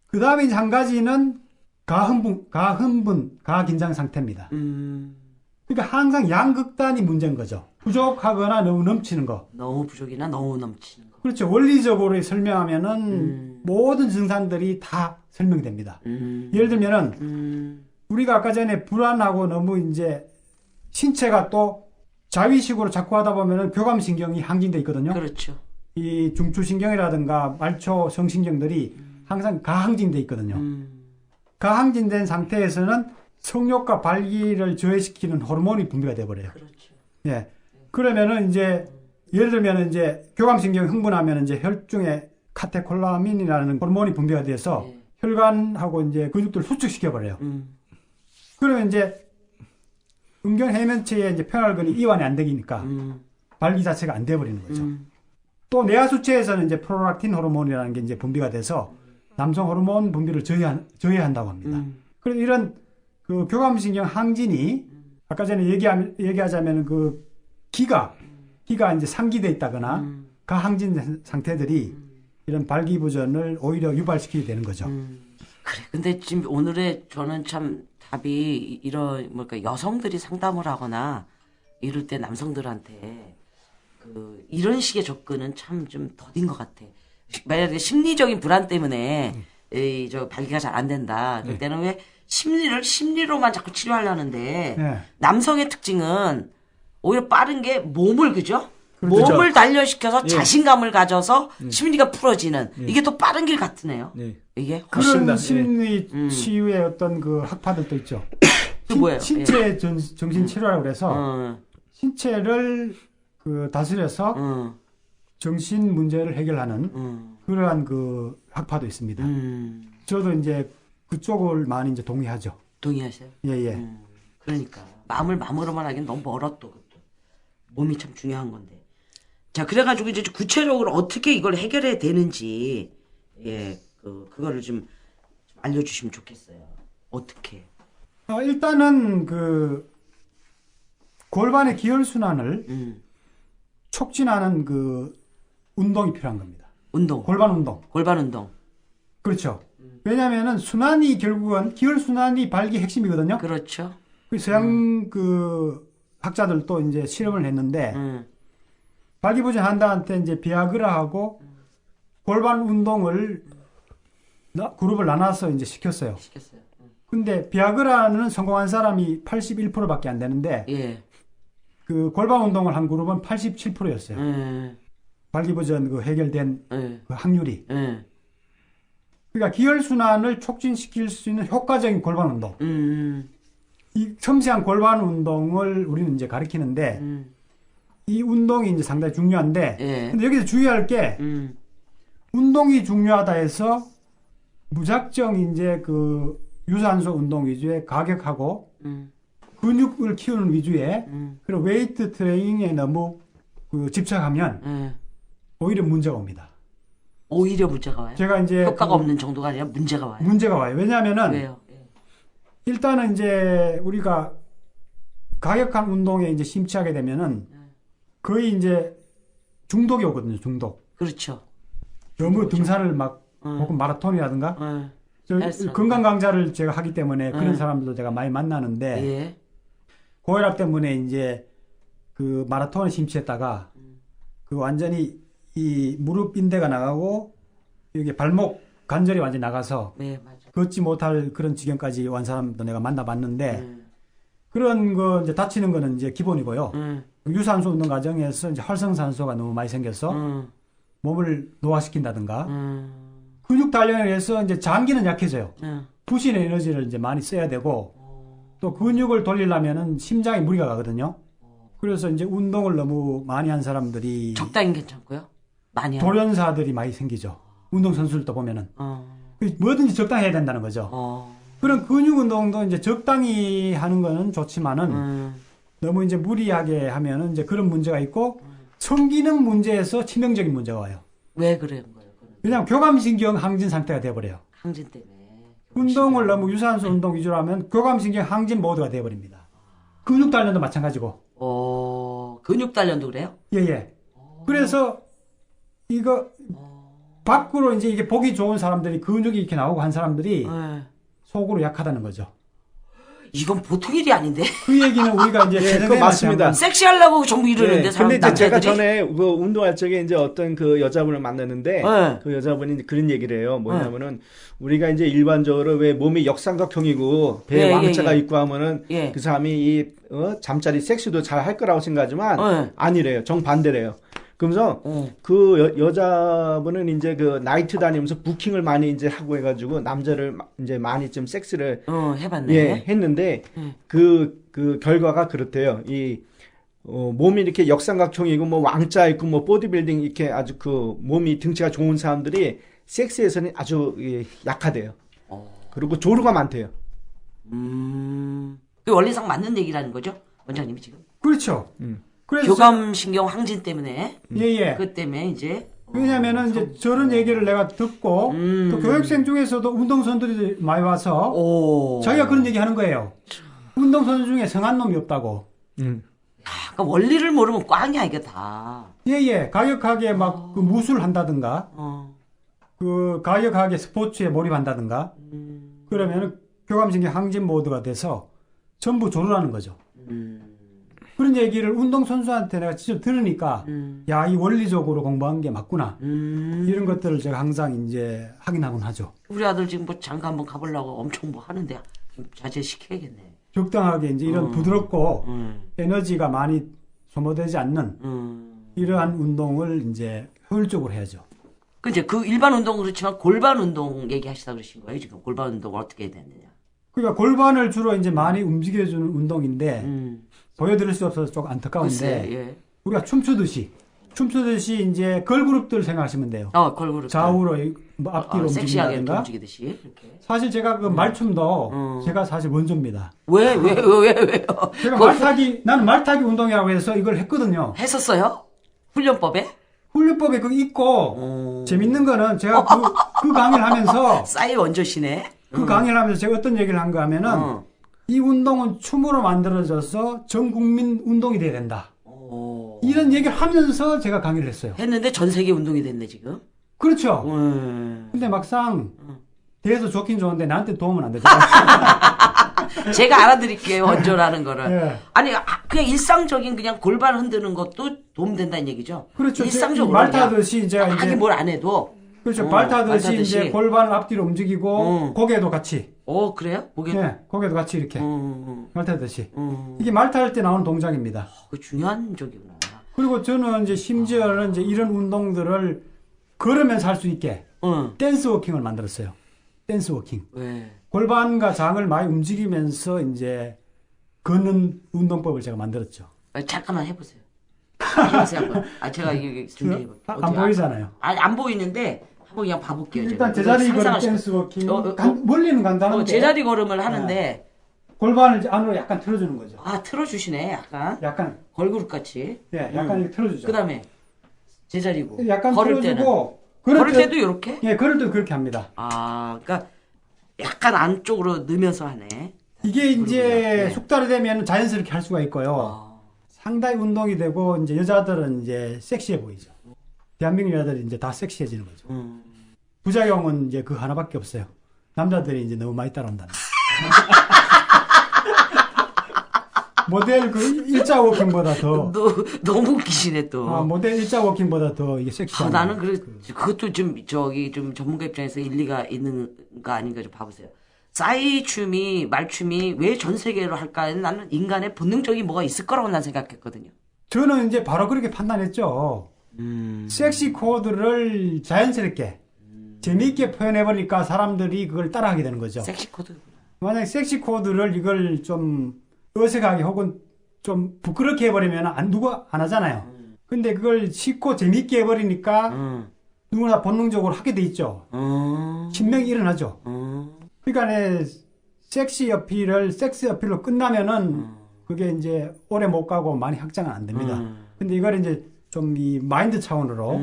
그 다음에 이제 한 가지는 가흥분, 가긴장 상태입니다. 그러니까 항상 양극단이 문제인 거죠. 부족하거나 너무 넘치는 거. 너무 부족이나 너무 넘치는 거. 그렇죠. 원리적으로 설명하면은 모든 증상들이 다 설명이 됩니다. 예를 들면은 우리가 아까 전에 불안하고 너무 이제 신체가 또 자위식으로 자꾸 하다 보면은 교감신경이 항진돼 있거든요. 그렇죠. 이 중추신경이라든가 말초 성신경들이 항상 가항진돼 있거든요. 가항진된 상태에서는 성욕과 발기를 저해시키는 호르몬이 분비가 돼버려요. 그렇죠. 예. 그러면은 이제 예를 들면 이제 교감신경 흥분하면 이제 혈중에 카테콜라민이라는 호르몬이 분비가 돼서 혈관하고 이제 근육들을 수축시켜 버려요. 그러면 이제 음경해면체에 이제 평활근이 이완이 안 되니까 발기 자체가 안 돼 버리는 거죠. 또 뇌하수체에서는 이제 프롤락틴 호르몬이라는 게 이제 분비가 돼서 남성 호르몬 분비를 저해한다고 합니다. 그래서 이런 그 교감신경 항진이 아까 전에 얘기하자면 그 기가 이제 상기돼 있다거나 가항진 상태들이 이런 발기부전을 오히려 유발시키게 되는 거죠. 그래. 근데 지금 오늘의 저는 참 답이 이런 뭐랄까 여성들이 상담을 하거나 이럴 때 남성들한테 그 이런 식의 접근은 참 좀 더딘 것 같아. 만약에 심리적인 불안 때문에 저 발기가 잘 안 된다. 그럴 때는 왜 심리로만 자꾸 치료하려는데 남성의 특징은 오히려 빠른 게 몸을 그죠? 그렇죠. 몸을 단련시켜서 자신감을 가져서 심리가 풀어지는 이게 또 빠른 길 같으네요. 이게 그런 심리 치유의 어떤 그 학파들도 있죠. 그 뭐예요? 신체 정신 치료라고 그래서 신체를 그 다스려서 정신 문제를 해결하는 그러한 그 학파도 있습니다. 저도 이제 그쪽을 많이 이제 동의하죠. 동의하세요? 예. 그러니까 마음을 마음으로만 하기엔 너무 멀어 또 몸이 참 중요한 건데. 자, 그래가지고 이제 구체적으로 어떻게 이걸 해결해야 되는지, 그거를 좀 알려주시면 좋겠어요. 어떻게? 일단은 그 골반의 기혈순환을 촉진하는 그 운동이 필요한 겁니다. 운동. 골반 운동. 골반 운동. 그렇죠. 왜냐면은 순환이 결국은 기혈순환이 발기의 핵심이거든요. 그렇죠. 그 서양 그 학자들도 이제 실험을 했는데, 발기부전한다한테 이제 비아그라하고 골반 운동을 그룹을 나눠서 이제 시켰어요. 근데 비아그라는 성공한 사람이 81%밖에 안 되는데 그 골반 운동을 한 그룹은 87%였어요. 발기부전 그 해결된 그 확률이. 그러니까 기혈순환을 促진시킬 수 있는 효과적인 골반 운동. 이 섬세한 골반 운동을 우리는 이제 가리키는데 이 운동이 이제 상당히 중요한데 근데 여기서 주의할 게 운동이 중요하다 해서 무작정 이제 그 유산소 운동 위주의 가격하고 근육을 키우는 위주의 그리고 웨이트 트레이닝에 너무 그 집착하면 오히려 문제가 옵니다. 오히려 문제가 와요? 제가 이제 효과가 없는 정도가 아니라 문제가 와요? 문제가 와요. 왜냐하면은 왜요? 일단은 이제 우리가 가격한 운동에 이제 심취하게 되면은 거의 이제 중독이 오거든요. 중독. 그렇죠. 너무 등산을 막 혹은 마라톤이라든가 저 건강 강좌를 제가 하기 때문에 그런 사람들도 제가 많이 만나는데 고혈압 때문에 이제 그 마라톤에 심취했다가 그 완전히 이 무릎 인대가 나가고 여기 발목 관절이 완전히 나가서 걷지 못할 그런 지경까지 온 사람도 내가 만나봤는데 그런 거 이제 다치는 거는 이제 기본이고요. 유산소 운동 과정에서 이제 활성산소가 너무 많이 생겨서 몸을 노화시킨다든가 근육 단련을 해서 이제 장기는 약해져요. 부신 에너지를 이제 많이 써야 되고 또 근육을 돌리려면은 심장에 무리가 가거든요. 그래서 이제 운동을 너무 많이 한 사람들이 적당히 괜찮고요. 많이 돌연사들이 많이 생기죠. 운동 선수들도 보면은 뭐든지 적당히 해야 된다는 거죠. 그런 근육 운동도 이제 적당히 하는 거는 좋지만은 너무 이제 무리하게 하면은 이제 그런 문제가 있고 성기능 문제에서 치명적인 문제가 와요. 왜 그런 거예요? 왜냐하면 교감신경 항진 상태가 돼버려요. 항진 때문에. 운동을 너무 유산소 운동 위주로 하면 교감신경 항진 모드가 돼버립니다. 근육 단련도 마찬가지고. 근육 단련도 그래요? 예. 그래서 이거 밖으로 이제 이게 보기 좋은 사람들이 근육이 이렇게 나오고 한 사람들이 속으로 약하다는 거죠. 이건 보통 일이 아닌데. 그 얘기는 우리가 이제 그거 맞습니다. 섹시하려고 전부 이러는데 근데 이제 제가 남자들이? 전에 그 운동할 적에 이제 어떤 그 여자분을 만났는데 그 여자분이 이제 그런 얘기를 해요. 뭐냐면은 우리가 이제 일반적으로 왜 몸이 역삼각형이고 배에 왕자가 있고 하면은 그 사람이 이 잠자리 섹스도 잘 할 거라고 생각하지만 아니래요. 정반대래요. 그러면서 그 여자분은 이제 그 나이트 다니면서 부킹을 많이 이제 하고 해가지고 남자를 이제 많이 좀 섹스를 해봤네. 했는데 그 결과가 그렇대요. 이 몸이 이렇게 역삼각형이고 뭐 왕자 있고 뭐 보디빌딩 이렇게 아주 그 몸이 등치가 좋은 사람들이 섹스에서는 아주 약하대요. 그리고 조루가 많대요. 그 원리상 맞는 얘기라는 거죠, 원장님이 지금? 그렇죠. 교감신경 항진 때문에. 예. 그 때문에 이제. 왜냐면은 이제 저런 얘기를 내가 듣고 또 교육생 중에서도 운동선수들이 많이 와서 자기가 그런 얘기 하는 거예요. 운동선수 중에 성한 놈이 없다고. 그러니까 원리를 모르면 꽝이야, 이게 다. 예. 가격하게 막 그 무술 한다든가, 그 가격하게 스포츠에 몰입한다든가, 그러면은 교감신경 항진 모드가 돼서 전부 조르라는 거죠. 그런 얘기를 운동선수한테 내가 직접 들으니까 야, 이 원리적으로 공부한 게 맞구나. 이런 것들을 제가 항상 이제 확인하곤 하죠. 우리 아들 지금 뭐 장가 한번 가보려고 엄청 뭐 하는데 좀 자제시켜야겠네. 적당하게 이제 이런 부드럽고 에너지가 많이 소모되지 않는 이러한 운동을 이제 효율적으로 해야죠. 이제 그 일반 운동은 그렇지만 골반 운동 얘기하시다 그러신 거예요, 지금. 골반 운동을 어떻게 해야 되느냐. 그러니까 골반을 주로 이제 많이 움직여주는 운동인데, 보여드릴 수 없어서 조금 안타까운데, 글쎄, 예. 우리가 춤추듯이 이제 걸그룹들 생각하시면 돼요. 걸그룹. 좌우로 뭐 앞뒤로 섹시하게 움직인다든가. 움직이듯이. 이렇게. 사실 제가 그 말춤도 제가 사실 원조입니다. 왜요? 제가 나는 말타기 운동이라고 해서 이걸 했거든요. 했었어요? 훈련법에? 훈련법에 그거 있고, 재밌는 거는 제가 그 강의를 하면서, 싸이 원조시네. 그 강의를 하면서 제가 어떤 얘기를 한 거 하면은, 이 운동은 춤으로 만들어져서 전 국민 운동이 돼야 된다. 이런 얘기를 하면서 제가 강의를 했어요. 했는데 전 세계 운동이 됐네, 지금. 그렇죠. 근데 막상, 대해서 좋긴 좋은데 나한테 도움은 안 되죠. 제가 알아드릴게요, 원조라는 거를. 네. 아니, 그냥 일상적인 그냥 골반 흔드는 것도 도움된다는 얘기죠. 그렇죠. 일상적으로. 말 타듯이 이제 하긴 뭘 안 해도. 그렇죠. 말 타듯이 이제 골반을 앞뒤로 움직이고, 고개도 같이. 그래요? 고개도 같이 이렇게. 말 타듯이. 이게 말 탈 때 나오는 동작입니다. 그 중요한 적이구나. 그리고 저는 이제 심지어는 이제 이런 운동들을 걸으면서 할 수 있게 댄스 워킹을 만들었어요. 댄스 워킹. 왜? 골반과 장을 많이 움직이면서 이제 걷는 운동법을 제가 만들었죠. 잠깐만 해보세요. 해보세요. 제가 이게 준비해볼게요. 안 보이잖아요. 안 보이는데 한번 그냥 봐볼게요. 일단 제자리 걸음 댄스 워킹. 원리는 간단한데. 제자리 걸음을 하는데 골반을 이제 안으로 약간 틀어주는 거죠. 틀어주시네, 약간. 걸그룹 같이. 예, 약간 이렇게 틀어주죠. 그 다음에 제자리고. 약간 걸을 틀어주고. 걸을 때도 이렇게? 예, 걸을 때도 그렇게 합니다. 그러니까 약간 안쪽으로 넣으면서 하네. 이게 이제 숙달이 되면 자연스럽게 할 수가 있고요. 상당히 운동이 되고 이제 여자들은 이제 섹시해 보이죠. 대한민국 여자들이 이제 다 섹시해지는 거죠. 부작용은 이제 그 하나밖에 없어요. 남자들이 이제 너무 많이 따라온다는. 모델 그 일자 워킹보다 더. 너무 웃기시네 또. 모델 일자 워킹보다 더 이게 섹시한. 나는 그것도 좀 전문가 입장에서 일리가 있는 거 아닌가 좀 봐보세요. 싸이 춤이 말춤이 왜 전 세계로 할까? 나는 인간의 본능적인 뭐가 있을 거라고 난 생각했거든요. 저는 이제 바로 그렇게 판단했죠. 섹시 코드를 자연스럽게 재미있게 표현해버리니까 사람들이 그걸 따라하게 되는 거죠. 섹시 코드. 만약에 섹시 코드를 이걸 좀 어색하게 혹은 좀 부끄럽게 해버리면 누가 안 하잖아요. 근데 그걸 쉽고 재미있게 해버리니까 누구나 본능적으로 하게 돼 있죠. 신명이 일어나죠. 그러니까 섹시 어필로 끝나면은 그게 이제 오래 못 가고 많이 확장은 안 됩니다. 근데 이걸 이제 좀 이 마인드 차원으로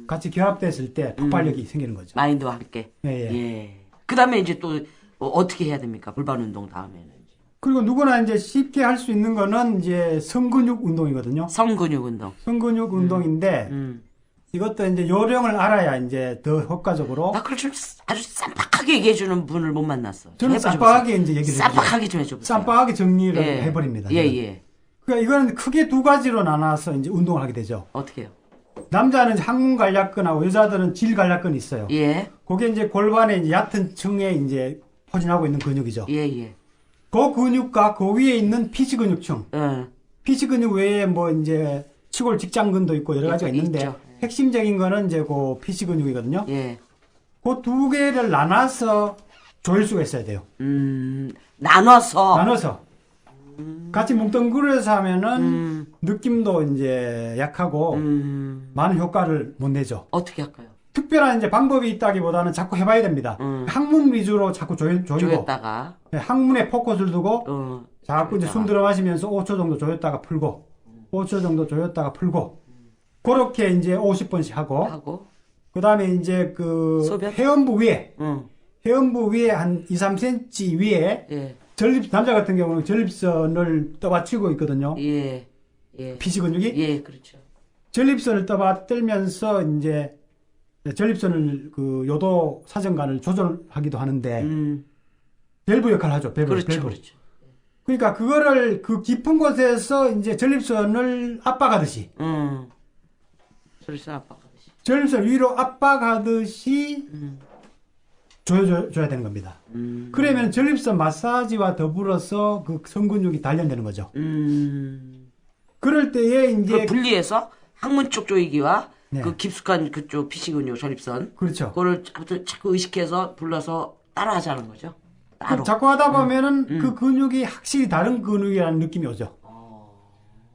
같이 결합됐을 때 폭발력이 생기는 거죠. 마인드와 함께. 예. 그 다음에 이제 또 어떻게 해야 됩니까? 골반 운동 다음에는. 그리고 누구나 이제 쉽게 할 수 있는 거는 이제 성근육 운동이거든요. 성근육 운동. 성근육 운동인데 이것도 이제 요령을 알아야 이제 더 효과적으로. 나 그걸 좀 아주 쌈박하게 얘기해주는 분을 못 만났어. 저는 쌈박하게 이제 얘기를 해주죠. 쌈박하게 좀 해줘보세요. 쌈박하게 정리를 해버립니다. 예. 그러니까 이거는 크게 두 가지로 나눠서 이제 운동을 하게 되죠. 어떻게 해요? 남자는 항문 관략근하고 여자들은 질 관략근이 있어요. 예. 그게 이제 골반의 이제 얕은 층에 이제 포진하고 있는 근육이죠. 예. 그 근육과 그 위에 있는 피지 근육층. 피지 근육 외에 뭐 이제 치골 직장근도 있고 여러 가지가 있는데 있죠. 핵심적인 거는 이제 그 피지 근육이거든요. 예. 그 두 개를 나눠서 조일 수가 있어야 돼요. 나눠서. 같이 뭉뚱그려서 하면은 느낌도 이제 약하고 많은 효과를 못 내죠. 어떻게 할까요? 특별한 이제 방법이 있다기보다는 자꾸 해봐야 됩니다. 항문 위주로 자꾸 조이고 조였다가 항문에 포커스를 두고 자꾸 이제 숨 들어 마시면서 5초 정도 조였다가 풀고 5초 정도 조였다가 풀고 그렇게 이제 50번씩 하고 그 다음에 이제 그 소변? 회음부 위에 한 2, 3cm 위에 남자 같은 경우는 전립선을 떠받치고 있거든요. 예. 피지 근육이? 예, 그렇죠. 전립선을 떠받들면서 이제 전립선을 그 요도 사정관을 조절하기도 하는데 밸브 역할을 하죠. 밸브. 그렇죠, 밸브. 그렇죠. 그러니까 그거를 그 깊은 곳에서 이제 전립선을 압박하듯이. 전립선 압박하듯이. 전립선 위로 압박하듯이 줘야 되는 겁니다. 그러면 전립선 마사지와 더불어서 그 성근육이 단련되는 거죠. 그럴 때에 이제 분리해서 항문 쪽 조이기와 네. 그 깊숙한 그쪽 피시근육 전립선. 그렇죠. 그거를 자꾸 의식해서 불러서 따라 하자는 거죠. 따로. 자꾸 하다 보면은 그 근육이 확실히 다른 근육이라는 느낌이 오죠.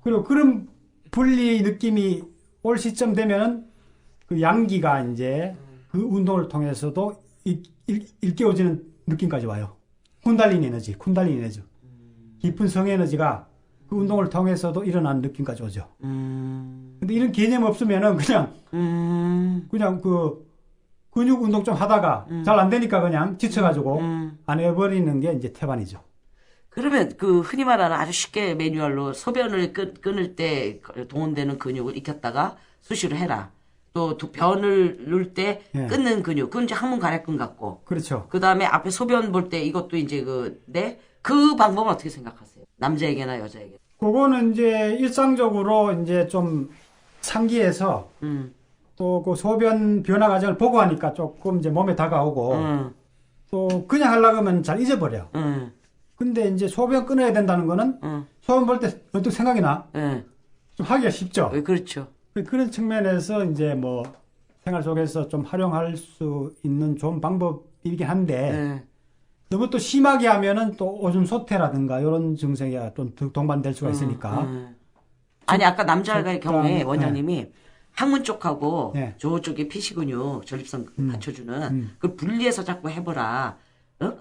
그리고 그런 분리 느낌이 올 시점 되면은 그 양기가 이제 그 운동을 통해서도 일깨워지는 느낌까지 와요. 쿤달리니 에너지. 깊은 성 에너지가 그 운동을 통해서도 일어나는 느낌까지 오죠. 근데 이런 개념 없으면은 그냥 그 근육 운동 좀 하다가 잘 안 되니까 그냥 지쳐가지고 안 해버리는 게 이제 태반이죠. 그러면 그 흔히 말하는 아주 쉽게 매뉴얼로 소변을 끊을 때 동원되는 근육을 익혔다가 수시로 해라. 또 변을 넣을 때 예. 끊는 근육, 그건 이제 항문 가래근 같고. 그렇죠. 그 다음에 앞에 소변 볼 때 이것도 이제 그 방법은 어떻게 생각하세요? 남자에게나 여자에게? 그거는 이제 일상적으로 이제 좀 상기해서 또 그 소변 변화 과정을 보고 하니까 조금 이제 몸에 다가오고 또 그냥 하려고 하면 잘 잊어버려. 근데 이제 소변 끊어야 된다는 거는 소변 볼 때 어떻게 생각이 나? 좀 하기가 쉽죠. 그렇죠. 그런 측면에서 이제 뭐 생활 속에서 좀 활용할 수 있는 좋은 방법이긴 한데 너무 또 심하게 하면은 또 오줌 소태라든가 이런 증상이 좀 동반될 수가 있으니까. 아니 아까 남자의 경우에 원장님이 네. 항문 쪽하고 네. 저쪽에 피시근육 전립선 받쳐주는 그걸 분리해서 자꾸 해보라.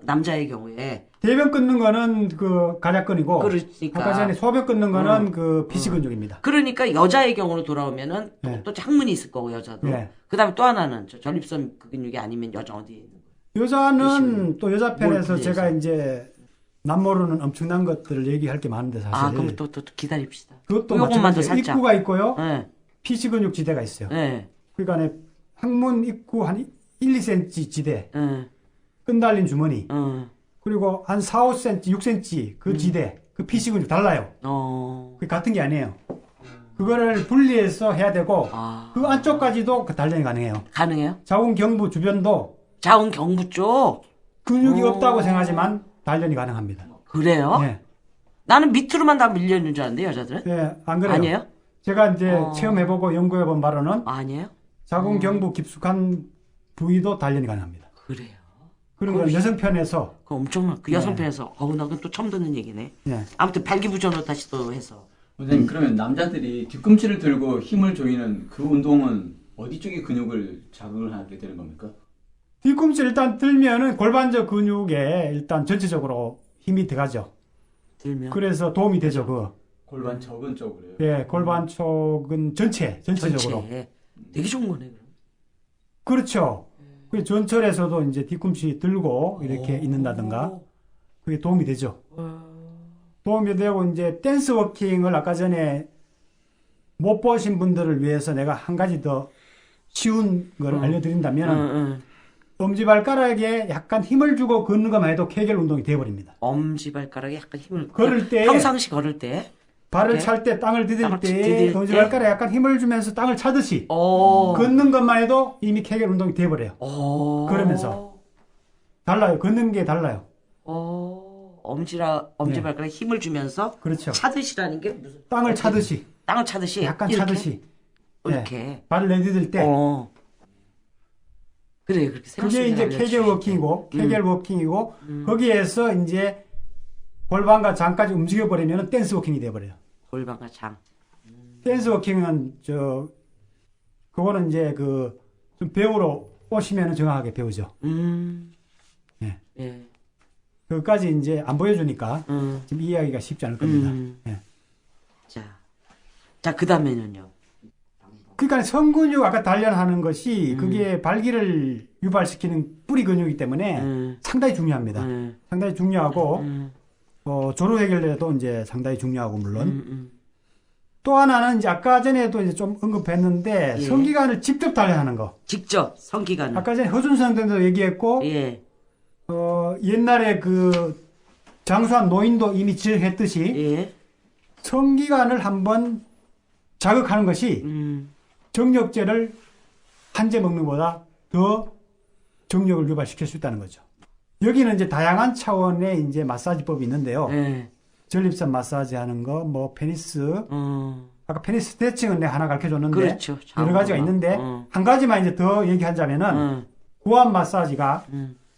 남자의 경우에 대변 끊는 거는 그 가략근이고 그러니까 아까 전에 소변 끊는 거는 그 피시근육입니다. 그러니까 여자의 경우로 돌아오면은 네. 또 항문이 있을 거고 여자도. 네. 그다음에 또 하나는 전립선 근육이 아니면 여자 어디에 있는 거예요? 여자는 또 여자 편에서 뭘 제가 이제 남모르는 엄청난 것들을 얘기할 게 많은데 사실. 아 그럼 또 기다립시다. 그것도 요것만 더 마찬가지로 살짝. 입구가 있고요. 네. 피시근육 지대가 있어요. 네. 그러니까 항문 입구 한 1, 2cm 지대, 네. 끈 달린 주머니, 그리고 한 4, 5cm, 6cm 그 지대, 그 피시근육 달라요. 그게 같은 게 아니에요. 그거를 분리해서 해야 되고 그 안쪽까지도 그 단련이 가능해요. 가능해요? 자궁 경부 주변도 자궁 경부 쪽. 근육이 없다고 생각하지만 단련이 가능합니다. 그래요? 네. 나는 밑으로만 다 밀려 있는 줄 알았는데 여자들은? 네, 안 그래요? 아니에요? 제가 이제 체험해보고 연구해본 바로는 아니에요? 자궁 경부 깊숙한 부위도 단련이 가능합니다. 그래요. 그런 건 여성 편에서 그 엄청난 그 여성 편에서 나 그건 또 처음 듣는 얘기네. 네. 아무튼 발기부전으로 다시 또 해서. 선생님 그러면 남자들이 뒤꿈치를 들고 힘을 조이는 그 운동은 어디 쪽의 근육을 자극을 하게 되는 겁니까? 뒤꿈치 일단 들면은 골반저 근육에 일단 전체적으로 힘이 들어가죠. 들면. 그래서 도움이 되죠. 그 골반 적은 쪽으로요? 예, 골반 쪽은 전체적으로. 전체. 되게 좋은 거네. 그럼. 그렇죠. 그 전철에서도 이제 뒤꿈치 들고 이렇게 있는다든가 그게 도움이 되죠. 도움이 되고 이제 댄스 워킹을 아까 전에 못 보신 분들을 위해서 내가 한 가지 더 쉬운 걸 알려드린다면 엄지발가락에 약간 힘을 주고 걷는 것만 해도 케겔 운동이 되어버립니다. 엄지발가락에 약간 힘을 걸을 때 평상시 걸을 때 발을 이렇게? 찰 때 땅을 디딜 땅을 때 디딜 엄지발가락에 약간 힘을 주면서 땅을 차듯이 걷는 것만 해도 이미 케겔 운동이 되어버려요. 그러면서 달라요. 걷는 게 달라요. 엄지발가락에 힘을 주면서 그렇죠. 차듯이라는 게 무슨 땅을 차듯이 땅을 차듯이 약간 이렇게? 차듯이 이렇게 네. 발을 내디딜 때 그래 그렇게 그게 이제 케겔 워킹이고 케겔 워킹이고 거기에서 이제 골반과 장까지 움직여 버리면 댄스 워킹이 돼 버려요. 골반과 장. 댄스 워킹은 그거는 이제 그 좀 배우러 오시면 정확하게 배우죠. 네. 예. 그까지 이제 안 보여주니까 지금 이해하기가 쉽지 않을 겁니다. 네. 자 그다음에는요. 그러니까 성근육 아까 단련하는 것이 그게 발기를 유발시키는 뿌리 근육이기 때문에 상당히 중요합니다. 상당히 중요하고 조루 해결에도 이제 상당히 중요하고 물론 또 하나는 이제 아까 전에도 이제 좀 언급했는데 예. 성기관을 직접 단련하는 거. 직접 성기관. 아까 전에 허준선 선생도 얘기했고 옛날에 그 장수한 노인도 이미 지적했듯이 예. 성기관을 한번 자극하는 것이 정력제를 한 제 먹는 것보다 더 정력을 유발시킬 수 있다는 거죠. 여기는 이제 다양한 차원의 이제 마사지법이 있는데요. 예. 전립선 마사지 하는 거, 뭐 페니스, 아까 페니스 스트레칭은 내가 하나 가르쳐 줬는데 그렇죠. 여러 가지가 있는데 한 가지만 이제 더 얘기하자면은 고환 마사지가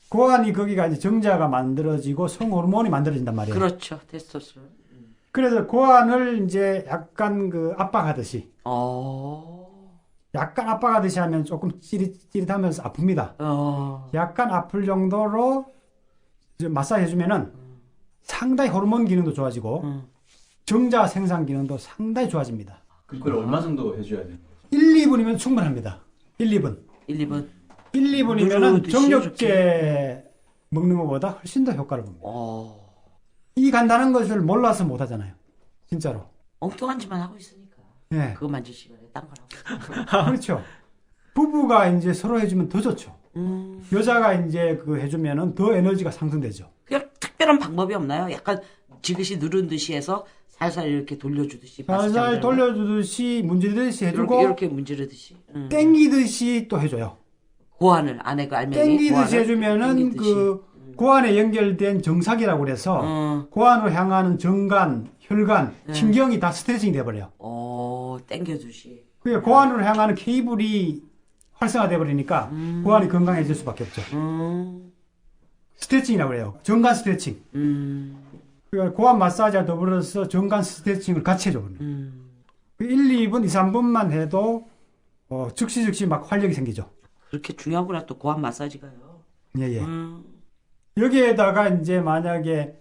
고환이 거기가 이제 정자가 만들어지고 성호르몬이 만들어진단 말이에요. 그렇죠. 테스토스테론. 그래서 고환을 이제 약간 그 압박하듯이 약간 압박하듯이 하면 조금 찌릿찌릿하면서 아픕니다. 약간 아플 정도로 이제 마사지 해주면은 상당히 호르몬 기능도 좋아지고 정자 생산 기능도 상당히 좋아집니다. 그걸 얼마 정도 해줘야 돼요? 1, 2분이면 충분합니다. 1, 2분. 1, 2분. 1, 2분이면은 정력제 먹는 것보다 훨씬 더 효과를 봅니다. 이 간단한 것을 몰라서 못 하잖아요. 진짜로. 엉뚱한 짓만 하고 있으니까. 예. 그거 만질 시간에 딴 거라고. 그렇죠. 부부가 이제 서로 해주면 더 좋죠. 여자가 이제 그 해주면은 더 에너지가 상승되죠. 그냥 특별한 방법이 없나요? 약간 지그시 누른 듯이 해서 살살 이렇게 돌려주듯이. 살살 돌려주듯이 문지르듯이 해주고 이렇게 문지르듯이. 땡기듯이 또 해줘요. 고환을 안에 알맹이. 땡기듯이 해주면은 땡기듯이. 그 고환에 연결된 정삭이라고 그래서 고환으로 향하는 정관, 혈관, 신경이 다 스트레칭이 돼버려요. 땡겨주시. 그게 고환으로 향하는 케이블이 활성화돼 버리니까 고환이 건강해질 수밖에 없죠. 스트레칭이라고 그래요. 정관 스트레칭. 그러니까 고환 마사지와 더불어서 정관 스트레칭을 같이 해줘. 1, 2분, 2, 3분만 해도 즉시 막 활력이 생기죠. 그렇게 중요하구나 또 고환 마사지가요. 예. 여기에다가 이제 만약에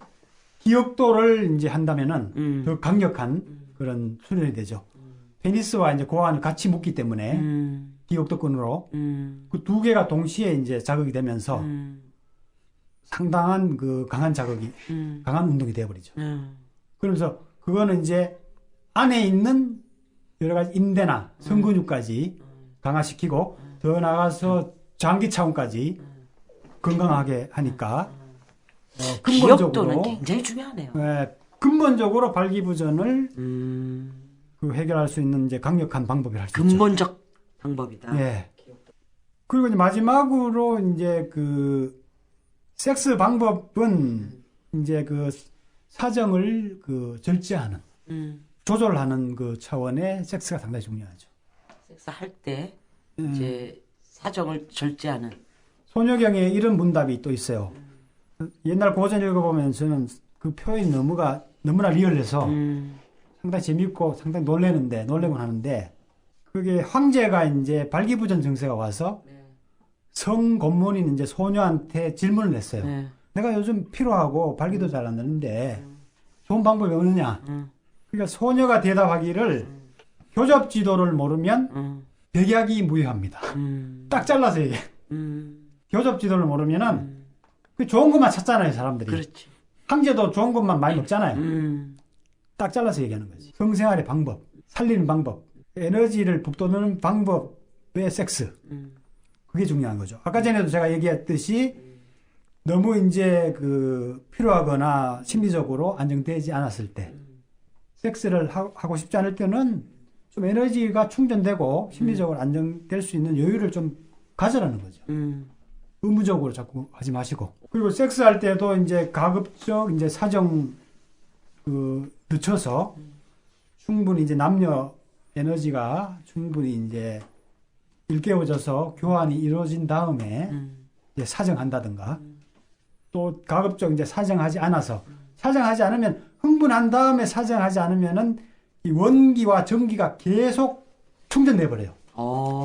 기억도를 이제 한다면은 더 강력한 그런 수련이 되죠. 페니스와 이제 고환을 같이 묶기 때문에 기억도끈으로 그 두 개가 동시에 이제 자극이 되면서 상당한 그 강한 자극이 강한 운동이 되어버리죠. 그러면서 그거는 이제 안에 있는 여러 가지 인대나 성근육까지 강화시키고 더 나아가서 장기 차원까지 건강하게 하니까 기억도는 굉장히 중요하네요. 근본적으로 발기부전을 그 해결할 수 있는 이제 강력한 방법이라 할 수 있죠. 근본적 방법이다. 예. 그리고 이제 마지막으로 이제 그 섹스 방법은 이제 그 사정을 그 절제하는 조절하는 그 차원의 섹스가 상당히 중요하죠. 섹스 할 때 이제 사정을 절제하는. 손여경에 이런 문답이 또 있어요. 옛날 고전 읽어보면 저는 그 표현이 너무나 리얼해서 상당히 재밌고 상당히 놀래곤 하는데 그게 황제가 이제 발기부전 증세가 와서 성곤문인 이제 소녀한테 질문을 했어요. 내가 요즘 피로하고 발기도 잘 안 나는데 좋은 방법이 없느냐. 그러니까 소녀가 대답하기를 교접 지도를 모르면 백약이 무효합니다. 딱 잘라서 얘기해. 교접 지도를 모르면은 그 좋은 것만 찾잖아요, 사람들이. 그렇지. 황제도 좋은 것만 많이 먹잖아요. 딱 잘라서 얘기하는 거지. 성생활의 방법, 살리는 방법, 에너지를 북돋우는 방법의 섹스. 그게 중요한 거죠. 아까 전에도 제가 얘기했듯이 너무 이제 그 필요하거나 심리적으로 안정되지 않았을 때 섹스를 하고 싶지 않을 때는 좀 에너지가 충전되고 심리적으로 안정될 수 있는 여유를 좀 가져라는 거죠. 의무적으로 자꾸 하지 마시고. 그리고 섹스할 때도 이제 가급적 이제 사정 늦춰서 충분히 이제 남녀 에너지가 충분히 이제 일깨워져서 교환이 이루어진 다음에 이제 사정한다든가 또 가급적 이제 사정하지 않아서 사정하지 않으면 흥분한 다음에 사정하지 않으면은 이 원기와 전기가 계속 충전돼 버려요.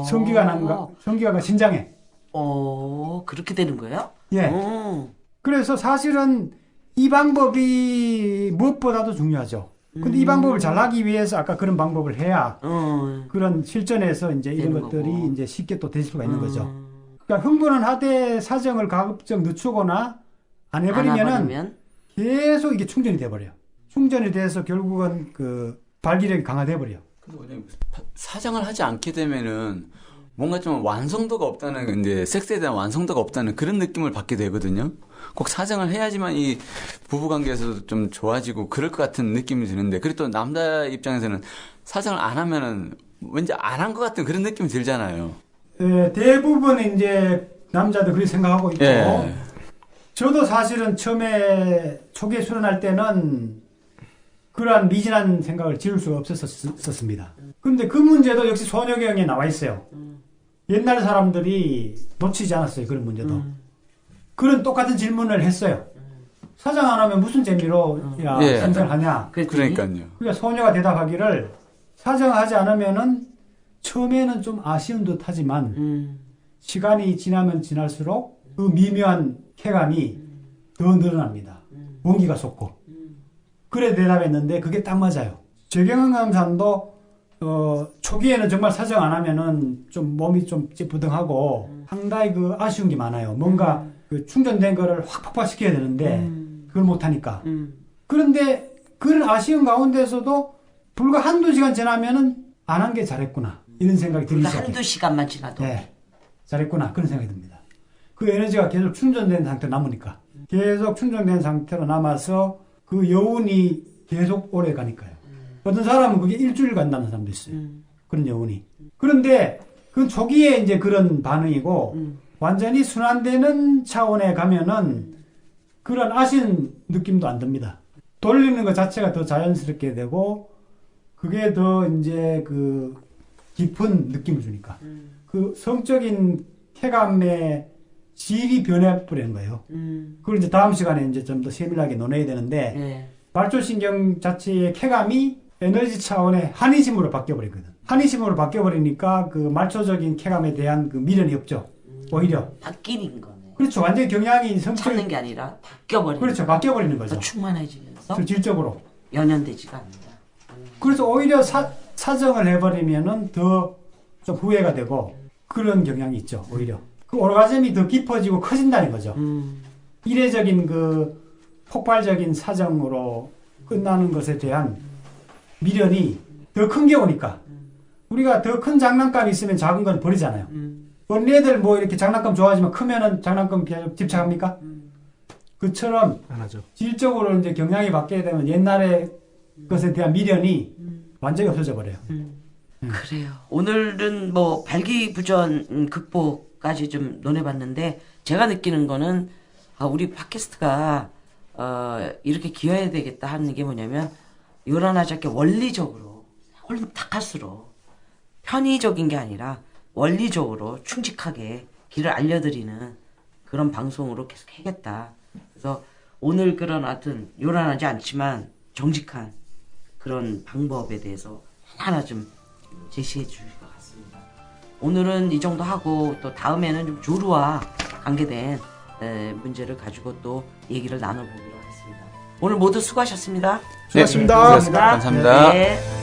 전기가 신장에. 그렇게 되는 거예요? 예. 그래서 사실은 이 방법이 무엇보다도 중요하죠. 근데 이 방법을 잘 하기 위해서 아까 그런 방법을 해야 그런 실전에서 이제 이런 것들이 거고. 이제 쉽게 또 될 수가 있는 거죠. 그러니까 흥분은 하되 사정을 가급적 늦추거나 안 해버리면은 계속 이게 충전이 돼버려요. 충전이 돼서 결국은 그 발기력이 강화돼 버려요. 사정을 하지 않게 되면은 뭔가 좀 완성도가 없다는, 이제 섹스에 대한 완성도가 없다는 그런 느낌을 받게 되거든요. 꼭 사정을 해야지만 이 부부관계에서도 좀 좋아지고 그럴 것 같은 느낌이 드는데, 그리고 또 남자 입장에서는 사정을 안 하면은 왠지 안 한 것 같은 그런 느낌이 들잖아요. 대부분 이제 남자도 그렇게 생각하고 있고, 예. 저도 사실은 처음에 초기에 출연할 때는 그러한 미진한 생각을 지울 수가 없었습니다. 근데 그 문제도 역시 소녀경에 나와 있어요. 옛날 사람들이 놓치지 않았어요. 그런 문제도. 그런 똑같은 질문을 했어요. 사정 안 하면 무슨 재미로 예. 사정하냐. 그러니까요. 그러니까 소녀가 대답하기를 사정하지 않으면은 처음에는 좀 아쉬운 듯 하지만 시간이 지나면 지날수록 그 미묘한 쾌감이 더 늘어납니다. 온기가 솟고. 그래 대답했는데 그게 딱 맞아요. 최경영 강사도 초기에는 정말 사정 안 하면은 좀 몸이 좀 찌뿌둥하고 상당히 그 아쉬운 게 많아요. 뭔가 그 충전된 거를 확 폭발시켜야 되는데 그걸 못하니까. 그런데 그런 아쉬운 가운데서도 불과 한두 시간 지나면은 안 한 게 잘했구나. 이런 생각이 들기 그러니까 시작해요. 한두 시간만 지나도. 네. 잘했구나. 그런 생각이 듭니다. 그 에너지가 계속 충전된 상태로 남으니까. 계속 충전된 상태로 남아서 그 여운이 계속 오래 가니까요. 어떤 사람은 그게 일주일 간다는 사람도 있어요. 그런 여운이. 그런데 그 초기에 이제 그런 반응이고 완전히 순환되는 차원에 가면은 그런 아쉬운 느낌도 안 듭니다. 돌리는 것 자체가 더 자연스럽게 되고 그게 더 이제 그 깊은 느낌을 주니까 그 성적인 쾌감의 질이 변해버리는 거예요. 그걸 이제 다음 시간에 이제 좀 더 세밀하게 논해야 되는데 네. 말초신경 자체의 쾌감이 에너지 차원의 한의심으로 바뀌어버리거든. 한의심으로 바뀌어버리니까 그 말초적인 쾌감에 대한 그 미련이 없죠. 오히려. 바뀌는 거네. 그렇죠. 완전히 경향이 성적 찾는 게 아니라 바뀌어버리는 그렇죠. 바뀌어버리는 더 거죠. 충만해지면서 질적으로. 연연되지가 않는다. 그래서 오히려 사정을 해버리면은 더 좀 후회가 되고 그런 경향이 있죠. 오히려. 그 오르가즘이 더 깊어지고 커진다는 거죠. 이례적인 그 폭발적인 사정으로 끝나는 것에 대한 미련이 더 큰 게 오니까 우리가 더 큰 장난감이 있으면 작은 건 버리잖아요. 언니들 뭐 이렇게 장난감 좋아하지만 크면은 장난감 계속 집착합니까? 그처럼 안 하죠. 질적으로 이제 경향이 바뀌게 되면 옛날의 것에 대한 미련이 완전히 없어져 버려요. 그래요. 오늘은 뭐 발기부전 극복까지 좀 논해봤는데 제가 느끼는 거는 우리 팟캐스트가 이렇게 기여해야 되겠다 하는 게 뭐냐면 요란하지 원리적으로 홀딱 할수록 편의적인 게 아니라 원리적으로 충직하게 길을 알려드리는 그런 방송으로 계속 해야겠다. 그래서 오늘 그런 하여튼 요란하지 않지만 정직한 그런 방법에 대해서 하나 좀 제시해 주실 것 같습니다. 오늘은 이 정도 하고 또 다음에는 좀 조루와 관계된 문제를 가지고 또 얘기를 나눠보기로 하겠습니다. 오늘 모두 수고하셨습니다. 수고하셨습니다. 감사합니다. 네.